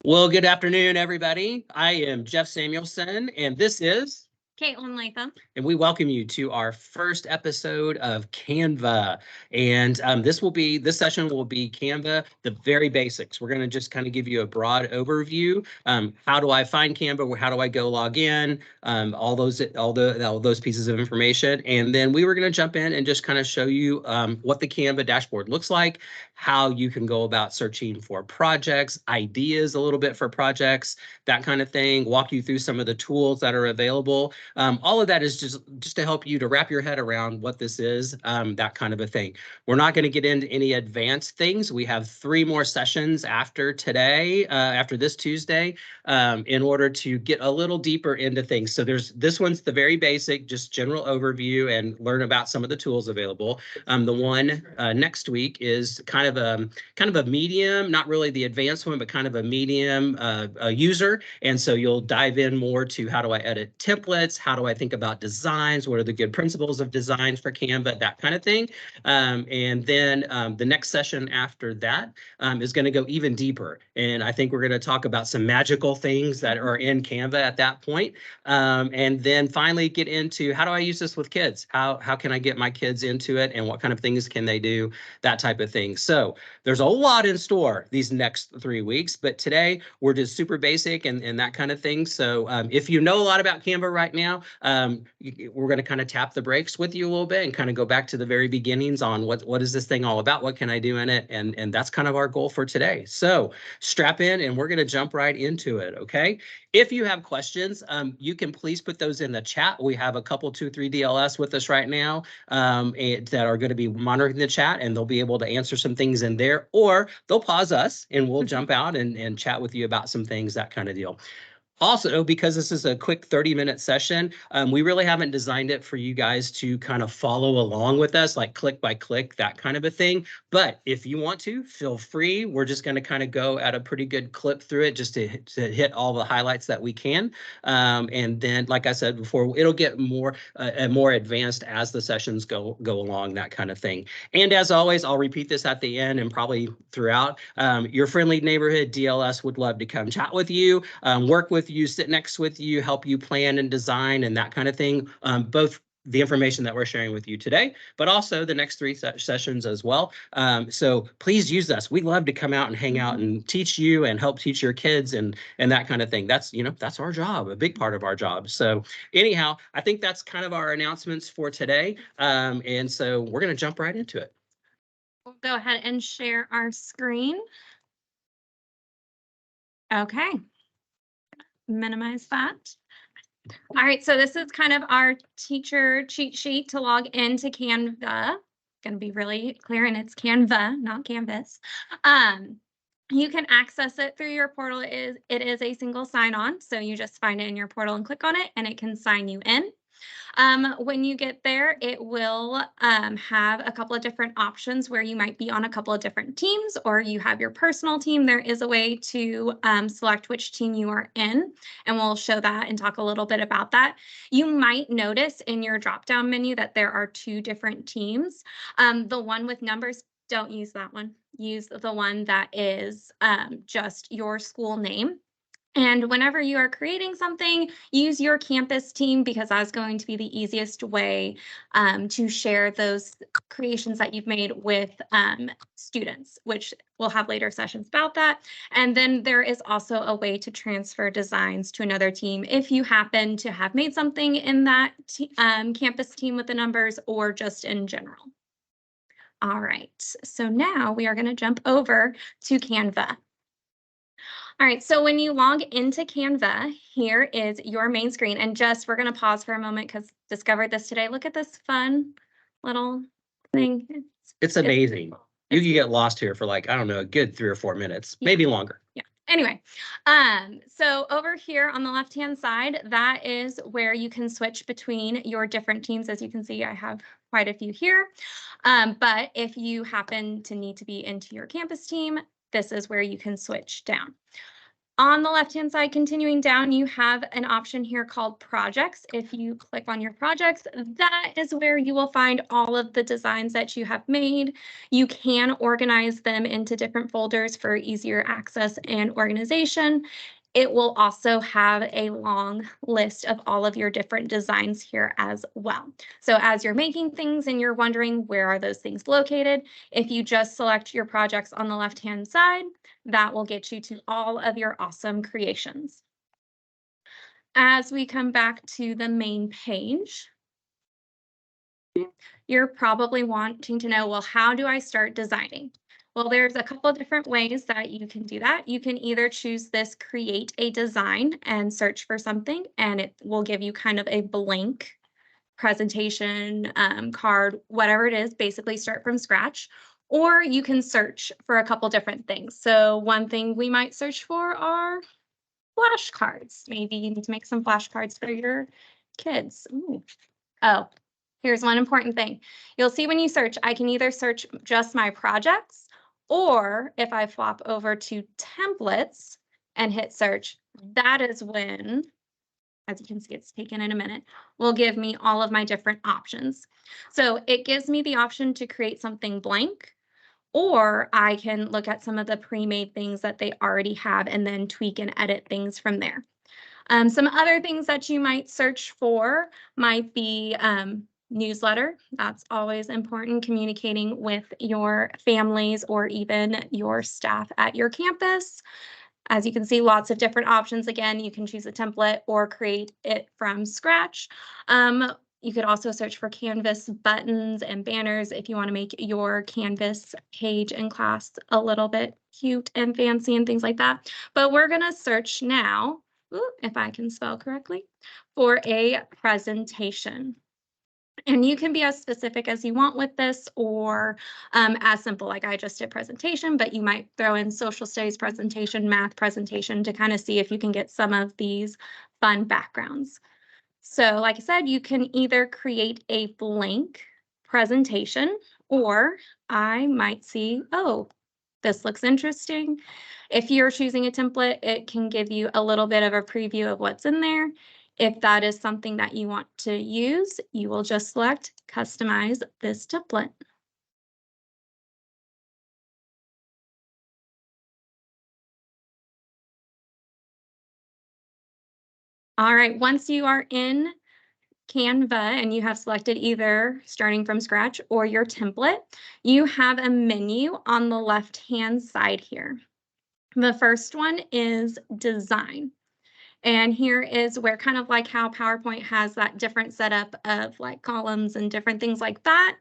Well, good afternoon, everybody. I am Jeff Samuelson, and this is Caitlin Latham. and we welcome you to our first episode of Canva. And this session will be Canva, the very basics. We're going to just kind of give you a broad overview. How do I find Canva? How do I go log in? All those pieces of information. And then we were going to jump in and just kind of show you what the Canva dashboard looks like, how you can go about searching for projects, ideas a little bit for projects, that kind of thing, walk you through some of the tools that are available. All of that is just to help you to wrap your head around what this is, that kind of a thing. We're not going to get into any advanced things. We have 3 more sessions after today, after this Tuesday, in order to get a little deeper into things. So this one's the very basic, just general overview and learn about some of the tools available. The one next week is kind of a medium, not really the advanced one, but kind of a medium user. And so you'll dive in more to how do I edit templates, how do I think about designs, what are the good principles of designs for Canva, that kind of thing. And then the next session after that is going to go even deeper. And I think we're going to talk about some magical things that are in Canva at that point. And then finally get into how do I use this with kids? How can I get my kids into it, and what kind of things can they do, that type of thing. So there's a lot in store these next 3 weeks, but today we're just super basic and that kind of thing. So if you know a lot about Canva right now, we're going to kind of tap the brakes with you a little bit and kind of go back to the very beginnings on what is this thing all about? What can I do in it? And that's kind of our goal for today. So strap in and we're going to jump right into it. Okay. If you have questions, you can please put those in the chat. We have a couple, 2, 3 DLS with us right now that are going to be monitoring the chat, and they'll be able to answer some things in there, or they'll pause us and we'll jump out and chat with you about some things, that kind of deal. Also, because this is a quick 30-minute session, we really haven't designed it for you guys to kind of follow along with us, like click by click, that kind of a thing. But if you want to, feel free. We're just going to kind of go at a pretty good clip through it just to hit all the highlights that we can. And then, like I said before, it'll get more and more advanced as the sessions go along, that kind of thing. And as always, I'll repeat this at the end and probably throughout. Your friendly neighborhood DLS would love to come chat with you, work with you, sit next with you, help you plan and design and that kind of thing. Both the information that we're sharing with you today, but also the next 3 sessions as well. So please use us. We love to come out and hang out and teach you and help teach your kids and that kind of thing. That's our job, a big part of our job. So anyhow, I think that's kind of our announcements for today. And so we're going to jump right into it. We'll go ahead and share our screen. Okay. Minimize that. All right, so this is kind of our teacher cheat sheet to log into Canva. Going to be really clear, and it's Canva, not Canvas. You can access it through your portal. It is a single sign-on, so you just find it in your portal and click on it, and it can sign you in. When you get there, it will have a couple of different options where you might be on a couple of different teams, or you have your personal team. There is a way to select which team you are in, and we'll show that and talk a little bit about that. You might notice in your drop-down menu that there are 2 different teams. The one with numbers, don't use that one. Use the one that is just your school name. And whenever you are creating something, use your campus team, because that's going to be the easiest way to share those creations that you've made with students, which we'll have later sessions about that. And then there is also a way to transfer designs to another team if you happen to have made something in that campus team with the numbers, or just in general. All right, so now we are going to jump over to Canva. All right, so when you log into Canva, here is your main screen. And just, we're going to pause for a moment because discovered this today. Look at this fun little thing. It's amazing. You can get lost here for like, I don't know, a good 3 or 4 minutes, maybe longer. Yeah. Anyway, so over here on the left-hand side, that is where you can switch between your different teams. As you can see, I have quite a few here. But if you happen to need to be into your campus team, this is where you can switch down. On the left-hand side, continuing down, you have an option here called projects. If you click on your projects, that is where you will find all of the designs that you have made. You can organize them into different folders for easier access and organization. It will also have a long list of all of your different designs here as well. So as you're making things and you're wondering where are those things located, if you just select your projects on the left-hand side, that will get you to all of your awesome creations. As we come back to the main page, you're probably wanting to know, well, how do I start designing? Well, there's a couple of different ways that you can do that. You can either choose this create a design and search for something, and it will give you kind of a blank presentation, card, whatever it is, basically start from scratch. Or you can search for a couple different things. So one thing we might search for are flashcards. Maybe you need to make some flashcards for your kids. Ooh. Oh, here's one important thing. You'll see when you search, I can either search just my projects, or if I flop over to templates and hit search, that is when, as you can see, it's taken in a minute, will give me all of my different options. So it gives me the option to create something blank, or I can look at some of the pre-made things that they already have and then tweak and edit things from there. Some other things that you might search for might be newsletter. That's always important, communicating with your families or even your staff at your campus. As you can see, lots of different options. Again, you can choose a template or create it from scratch. You could also search for Canvas buttons and banners if you want to make your Canvas page in class a little bit cute and fancy and things like that. But we're going to search now, if I can spell correctly, for a presentation. And you can be as specific as you want with this, or as simple like I just did presentation, but you might throw in social studies presentation, math presentation to kind of see if you can get some of these fun backgrounds. So like I said, you can either create a blank presentation, or I might see, oh, this looks interesting. If you're choosing a template, it can give you a little bit of a preview of what's in there. If that is something that you want to use, you will just select customize this template. All right, once you are in Canva and you have selected either starting from scratch or your template, you have a menu on the left-hand side here. The first one is design. And here is where, kind of like how PowerPoint has that different setup of like columns and different things like that,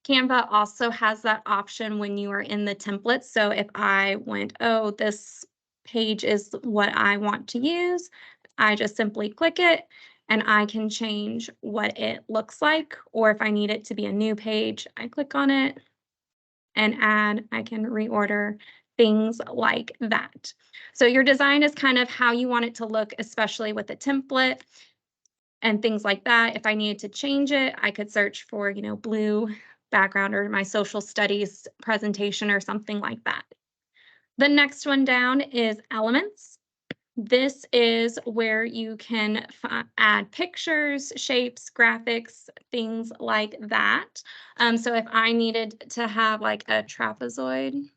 Canva also has that option when you are in the template. So if I went, oh, this page is what I want to use, I just simply click it and I can change what it looks like. Or if I need it to be a new page, I click on it and add, I can reorder, things like that. So your design is kind of how you want it to look, especially with a template and things like that. If I needed to change it, I could search for, blue background or my social studies presentation or something like that. The next one down is elements. This is where you can add pictures, shapes, graphics, things like that. So if I needed to have like a trapezoid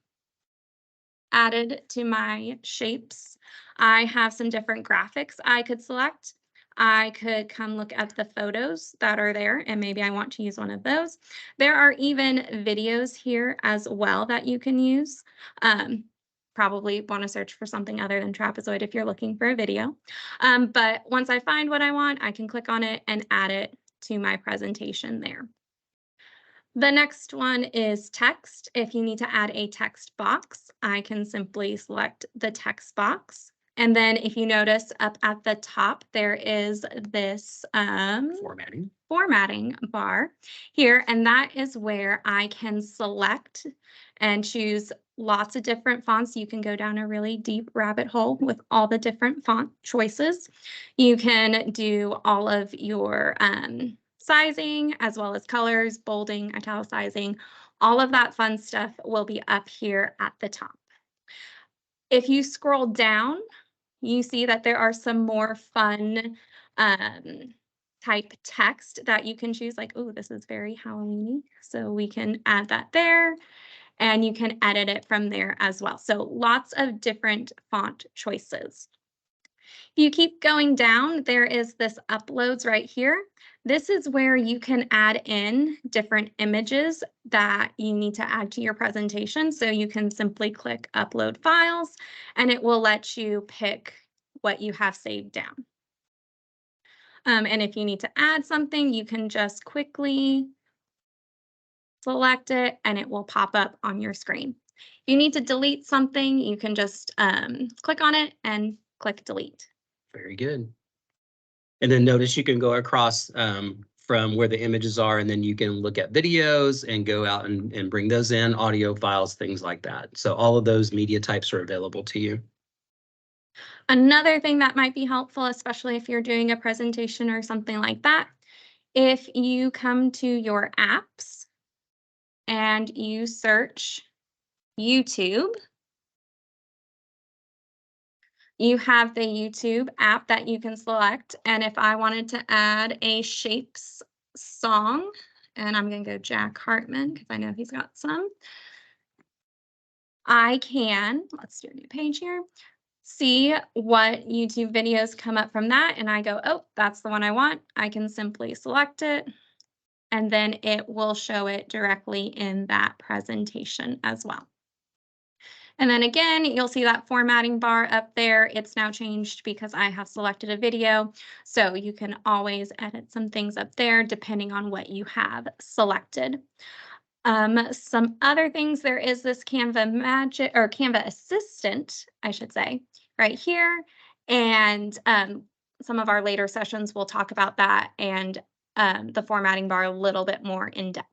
added to my shapes, I have some different graphics I could select. I could come look at the photos that are there, and maybe I want to use one of those. There are even videos here as well that you can use. Probably want to search for something other than trapezoid if you're looking for a video. But once I find what I want, I can click on it and add it to my presentation there. The next one is text. If you need to add a text box, I can simply select the text box. And then if you notice up at the top, there is this formatting bar here, and that is where I can select and choose lots of different fonts. You can go down a really deep rabbit hole with all the different font choices. You can do all of your sizing, as well as colors, bolding, italicizing. All of that fun stuff will be up here at the top. If you scroll down, you see that there are some more fun type text that you can choose, like, oh, this is very Halloween-y. So we can add that there, and you can edit it from there as well. So lots of different font choices. If you keep going down, there is this uploads right here. This is where you can add in different images that you need to add to your presentation. So you can simply click upload files, and it will let you pick what you have saved down. And if you need to add something, you can just quickly select it and it will pop up on your screen. If you need to delete something, you can just click on it and click delete. Very good. And then notice you can go across from where the images are, and then you can look at videos and go out and bring those in, audio files, things like that. So all of those media types are available to you. Another thing that might be helpful, especially if you're doing a presentation or something like that, if you come to your apps and you search YouTube, you have the YouTube app that you can select. And if I wanted to add a shapes song, and I'm going to go Jack Hartman because I know he's got some, I can, let's do a new page here, see what YouTube videos come up from that. And I go, oh, that's the one I want. I can simply select it, and then it will show it directly in that presentation as well. And then again, you'll see that formatting bar up there. It's now changed because I have selected a video. So you can always edit some things up there depending on what you have selected. Some other things, there is this Canva Magic or Canva Assistant, I should say, right here. And some of our later sessions will talk about that and the formatting bar a little bit more in depth.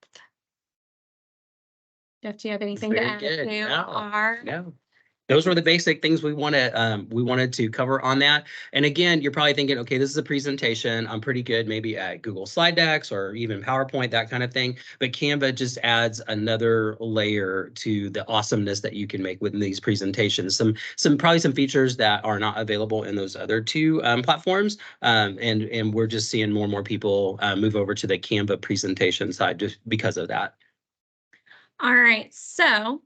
Jeff, do you have anything to add to our? No. Those were the basic things we wanted to cover on that. And again, you're probably thinking, okay, this is a presentation. I'm pretty good maybe at Google Slide Decks or even PowerPoint, that kind of thing. But Canva just adds another layer to the awesomeness that you can make within these presentations. Probably some features that are not available in those other two platforms. And we're just seeing more and more people move over to the Canva presentation side just because of that. All right, so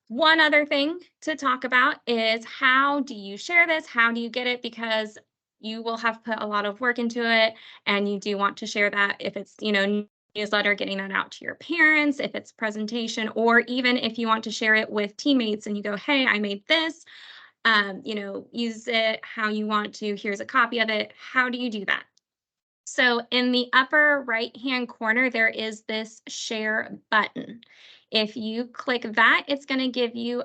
one other thing to talk about is how do you share this? How do you get it? Because you will have put a lot of work into it, and you do want to share that if it's, newsletter, getting that out to your parents, if it's presentation, or even if you want to share it with teammates and you go, hey, I made this, use it how you want to. Here's a copy of it. How do you do that? So in the upper right-hand corner, there is this share button. If you click that, it's going to give you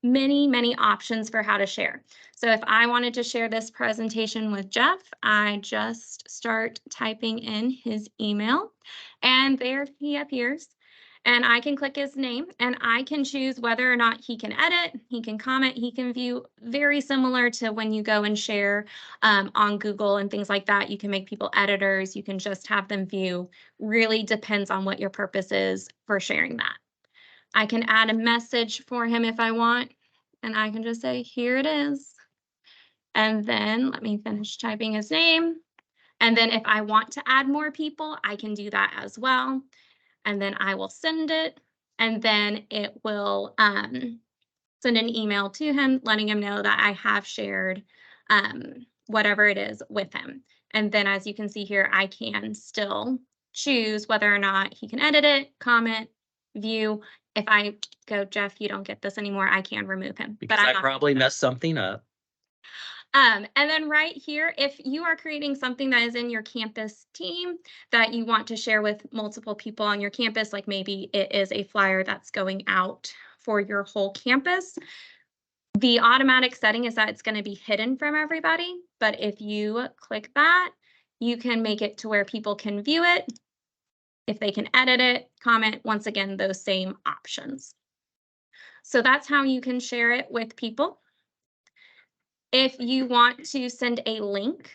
many options for how to share. So if I wanted to share this presentation with Jeff, I just start typing in his email, and there he appears. And I can click his name, and I can choose whether or not he can edit, he can comment, he can view. Very similar to when you go and share on Google and things like that. You can make people editors. You can just have them view. Really depends on what your purpose is for sharing that. I can add a message for him if I want, and I can just say, here it is. And then let me finish typing his name. And then if I want to add more people, I can do that as well. And then I will send it, and then it will send an email to him letting him know that I have shared whatever it is with him. And then as you can see here, I can still choose whether or not he can edit it, comment, view. If I go, Jeff, you don't get this anymore, I can remove him. Because I probably messed something up. And then right here, if you are creating something that is in your campus team that you want to share with multiple people on your campus, like maybe it is a flyer that's going out for your whole campus, the automatic setting is that it's going to be hidden from everybody. But if you click that, you can make it to where people can view it. If they can edit it, comment, once again, those same options. So that's how you can share it with people. If you want to send a link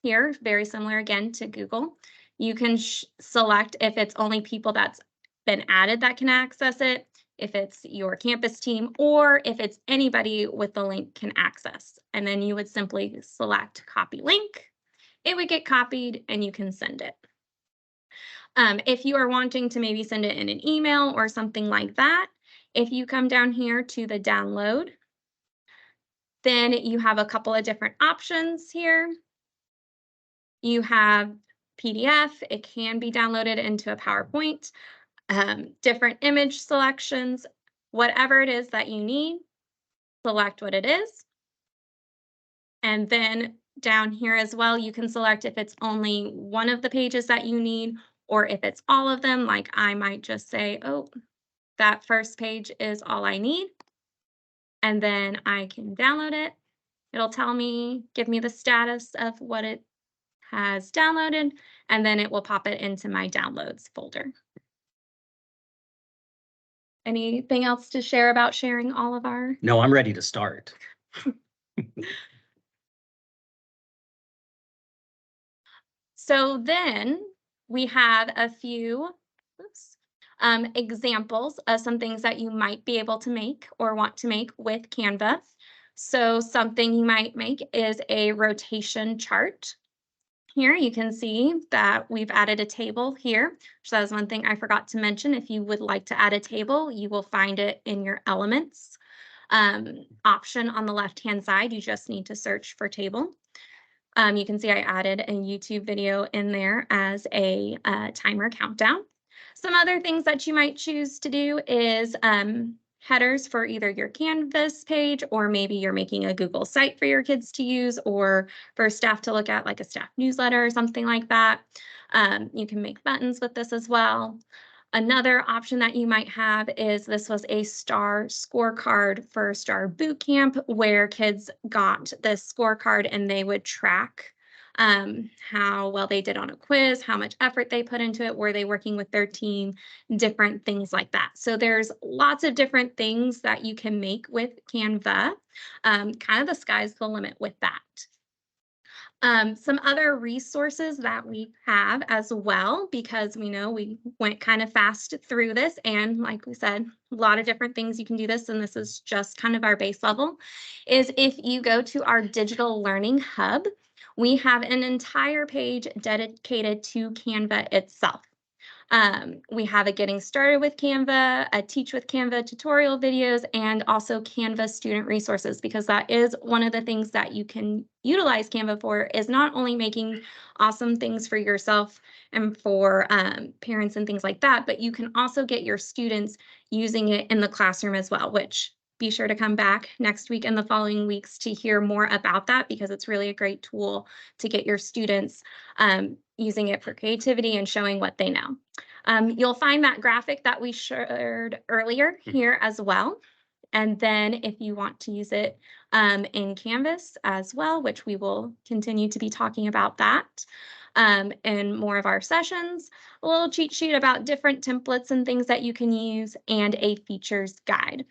here, very similar again to Google, you can select if it's only people that's been added that can access it. if it's your campus team, or if it's anybody with the link can access. And then you would simply select copy link. It would get copied and you can send it. If you are wanting to maybe send it in an email or something like that, if you come down here to the download, then you have a couple of different options here. You have PDF, it can be downloaded into a PowerPoint, different image selections, whatever it is that you need, select what it is. And then down here as well, you can select if it's only one of the pages that you need, or if it's all of them, like I might just say, oh, that first page is all I need. And then I can download it. It'll tell me, give me the status of what it has downloaded, and then it will pop it into my downloads folder. Anything else to share about sharing all of our? No, I'm ready to start. So then we have a few examples of some things that you might be able to make or want to make with Canva. So something you might make is a rotation chart. Here you can see that we've added a table here. So that was one thing I forgot to mention. If you would like to add a table, you will find it in your elements option on the left-hand side. You just need to search for table. You can see I added a YouTube video in there as a timer countdown. Some other things that you might choose to do is headers for either your Canvas page, or maybe you're making a Google site for your kids to use, or for staff to look at, like a staff newsletter or something like that. You can make buttons with this as well. Another option that you might have is this was a STAR scorecard for STAR Boot Camp, where kids got this scorecard and they would track how well they did on a quiz, how much effort they put into it, were they working with their team, different things like that. So there's lots of different things that you can make with Canva. Kind of the sky's the limit with that. Some other resources that we have as well, because we know we went kind of fast through this, and like we said, a lot of different things you can do this, and this is just kind of our base level, is if you go to our digital learning hub, we have an entire page dedicated to Canva itself. We have a Getting Started with Canva, a Teach with Canva tutorial videos, and also Canva student resources, because that is one of the things that you can utilize Canva for, is not only making awesome things for yourself and for parents and things like that, but you can also get your students using it in the classroom as well, which be sure to come back next week and the following weeks to hear more about that, because it's really a great tool to get your students using it for creativity and showing what they know. You'll find that graphic that we shared earlier here as well. And then if you want to use it in Canvas as well, which we will continue to be talking about that in more of our sessions, a little cheat sheet about different templates and things that you can use, and a features guide.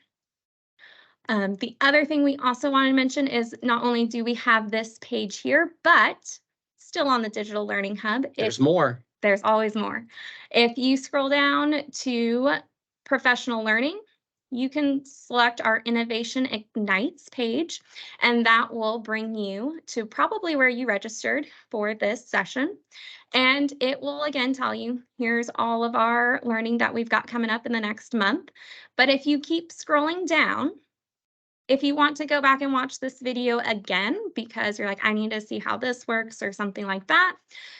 The other thing we also want to mention is not only do we have this page here, but still on the Digital Learning Hub. There's more. There's always more. If you scroll down to Professional Learning, you can select our Innovation Ignites page, and that will bring you to probably where you registered for this session. And it will again tell you, here's all of our learning that we've got coming up in the next month. But if you keep scrolling down, if you want to go back and watch this video again, because you're like, I need to see how this works or something like that,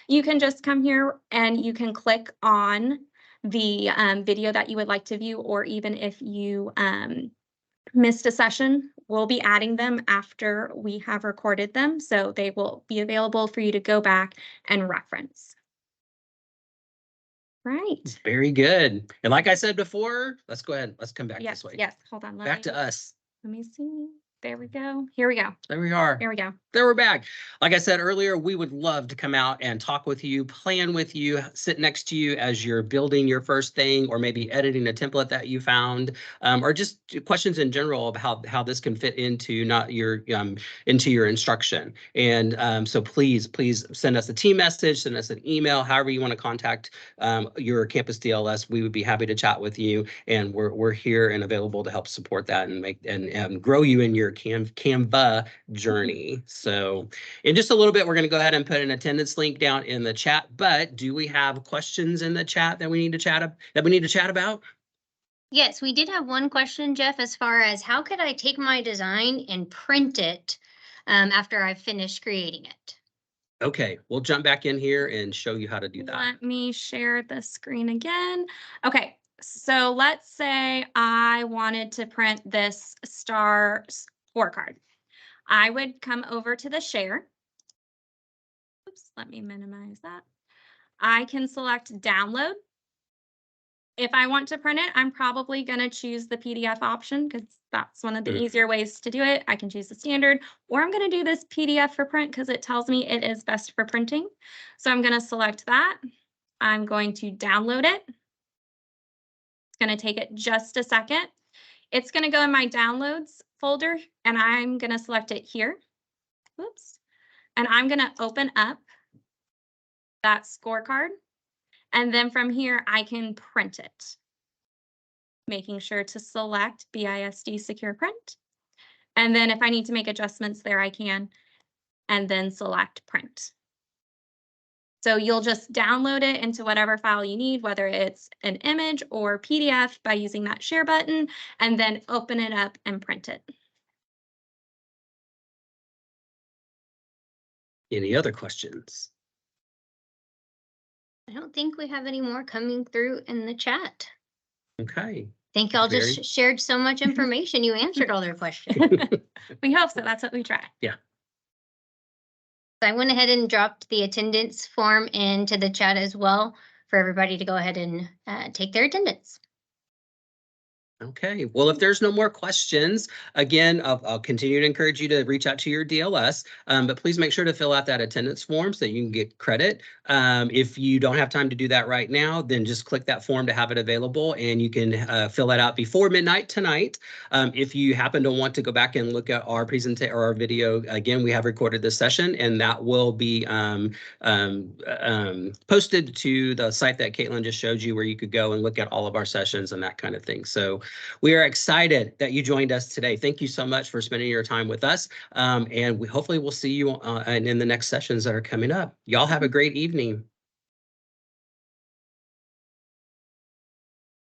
you can just come here and you can click on the video that you would like to view, or even if you missed a session, we'll be adding them after we have recorded them. So they will be available for you to go back and reference. Right. Very good. And like I said before, let's go ahead. Let's come back this way. Yes. Hold on. Back to us. Let me see. There we go. Here we go. There we are. Here we go. There we're back. Like I said earlier, we would love to come out and talk with you, plan with you, sit next to you as you're building your first thing, or maybe editing a template that you found, or just questions in general of how this can fit into into your instruction. And so please send us a team message, send us an email, however you want to contact your campus DLS. We would be happy to chat with you, and we're here and available to help support that and make and grow you in your Canva journey. So in just a little bit, we're going to go ahead and put an attendance link down in the chat. But do we have questions in the chat that we need to chat about? Yes, we did have one question, Jeff, as far as how could I take my design and print it after I've finished creating it? Okay, we'll jump back in here and show you how to do that. Let me share the screen again. Okay, so let's say I wanted to print this star scorecard. I would come over to the share. Oops, let me minimize that. I can select download. If I want to print it, I'm probably going to choose the PDF option because that's one of the easier ways to do it. I can choose the standard, or I'm going to do this PDF for print because it tells me it is best for printing. So I'm going to select that. I'm going to download it. It's going to take it just a second. It's going to go in my downloads folder, and I'm going to select it here. Whoops. And I'm going to open up that scorecard. And then from here, I can print it, making sure to select BISD Secure Print. And then if I need to make adjustments there, I can, and then select print. So you'll just download it into whatever file you need, whether it's an image or PDF, by using that share button, and then open it up and print it. Any other questions? I don't think we have any more coming through in the chat. Okay. Think y'all just shared so much information. You answered all their questions. We hope so. That's what we try. Yeah. So I went ahead and dropped the attendance form into the chat as well for everybody to go ahead and take their attendance. Okay, well, if there's no more questions, again, I'll continue to encourage you to reach out to your DLS, but please make sure to fill out that attendance form so that you can get credit. If you don't have time to do that right now, then just click that form to have it available, and you can fill that out before midnight tonight. If you happen to want to go back and look at our presentation or our video, again, we have recorded this session, and that will be posted to the site that Caitlin just showed you, where you could go and look at all of our sessions and that kind of thing. So we are excited that you joined us today. Thank you so much for spending your time with us. And we hopefully will see you in the next sessions that are coming up. Y'all have a great evening.